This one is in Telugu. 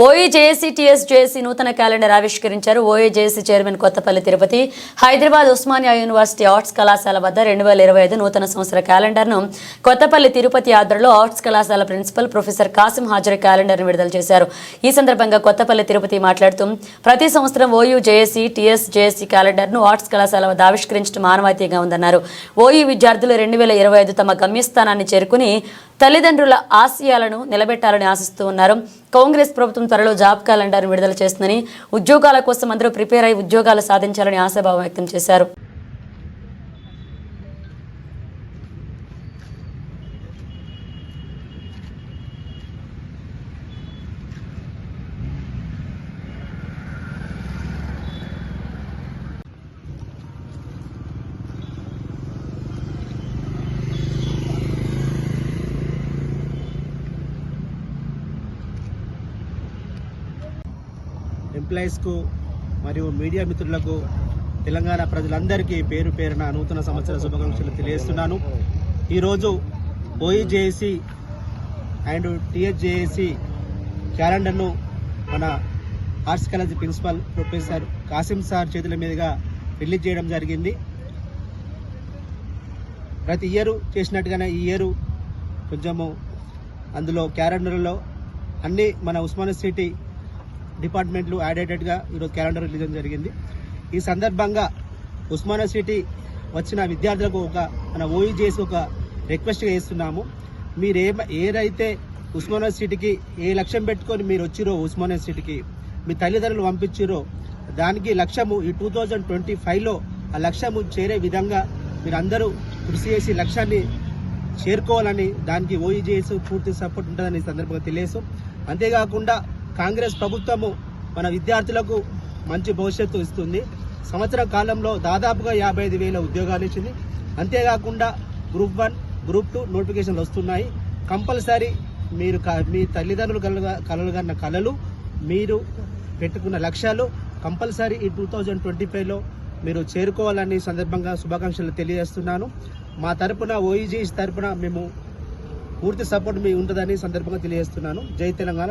ఓఈజేఏసీ టీఎస్జేఏసీ నూతన క్యాలెండర్ ఆవిష్కరించారు. OEJAC chairman Kothapalli Tirupathi Hyderabad Osmania university arts కళాశాల వద్ద 2025 నూతన సంవత్సర క్యాలెండర్ను కొత్తపల్లి తిరుపతి ఆధ్వర్యంలో ఆర్ట్స్ కళాశాల ప్రిన్సిపల్ ప్రొఫెసర్ కాసిం హాజరు క్యాలెండర్ను విడుదల చేశారు. ఈ సందర్భంగా కొత్తపల్లి తిరుపతి మాట్లాడుతూ ప్రతి సంవత్సరం ఓయూజేఏసీ టీఎస్జేఏసీ క్యాలెండర్ను ఆర్ట్స్ కళాశాల వద్ద ఆవిష్కరించడం మానవాయితీగా ఉందన్నారు. ఓయూ విద్యార్థులు 2025 తమ గమ్యస్థానాన్ని చేరుకుని తల్లిదండ్రుల ఆశయాలను నిలబెట్టాలని ఆశిస్తూ ఉన్నారు. కాంగ్రెస్ ప్రభుత్వం త్వరలో జాబ్ క్యాలెండర్ విడుదల చేస్తుందని, ఉద్యోగాల కోసం అందరూ ప్రిపేర్ అయి ఉద్యోగాలు సాధించాలని ఆశాభావం వ్యక్తం చేశారు. ఎంప్లాయీస్కు మరియు మీడియా మిత్రులకు తెలంగాణ ప్రజలందరికీ పేరు పేరున నూతన సంవత్సర శుభాకాంక్షలు తెలియజేస్తున్నాను. ఈరోజు ఓఈజేఏసీ అండ్ టీఎస్జేఏసీ క్యాలెండర్ను మన arts college principal professor Kasim sir చేతుల మీదుగా రిలీజ్ చేయడం జరిగింది. ప్రతి ఇయర్ చేసినట్టుగానే ఈ ఇయర్ కొంచెము అందులో క్యాలెండర్లో అన్ని మన ఉస్మానియా సిటీ డిపార్ట్మెంట్లు యాడెడ్గా ఈరోజు క్యాలెండర్ రిలీజ్ జరిగింది. ఈ సందర్భంగా ఉస్మానియా సిటీ వచ్చిన విద్యార్థులకు మన ఓఈజేసి ఒక రిక్వెస్ట్గా చేస్తున్నాము. మీరు ఏదైతే ఉస్మానియా సిటీకి ఏ లక్ష్యం పెట్టుకొని మీరు వచ్చిరో, ఉస్మానియా సిటీకి మీ తల్లిదండ్రులు పంపించారో దానికి లక్ష్యము ఈ 2025లో ఆ లక్ష్యము చేరే విధంగా మీరు అందరూ కృషి చేసి లక్ష్యాన్ని చేరుకోవాలని, దానికి ఓఈజేసి పూర్తి సపోర్ట్ ఉంటుందని ఈ సందర్భంగా తెలియజేస్తూ, అంతేకాకుండా కాంగ్రెస్ ప్రభుత్వము మన విద్యార్థులకు మంచి భవిష్యత్తు ఇస్తుంది. సంవత్సరం కాలంలో దాదాపుగా 55,000 ఉద్యోగాలు ఇచ్చింది. అంతేకాకుండా గ్రూప్ 1, గ్రూప్ 2 నోటిఫికేషన్లు వస్తున్నాయి. కంపల్సరీ మీరు మీ తల్లిదండ్రులు కలలు కన్న కలలు, మీరు పెట్టుకున్న లక్ష్యాలు కంపల్సరీ ఈ 2025లో మీరు చేరుకోవాలని సందర్భంగా శుభాకాంక్షలు తెలియజేస్తున్నాను. మా తరపున ఓఈజేసి తరపున మేము పూర్తి సపోర్ట్ మీ ఉంటుందని సందర్భంగా తెలియజేస్తున్నాను. జై తెలంగాణ.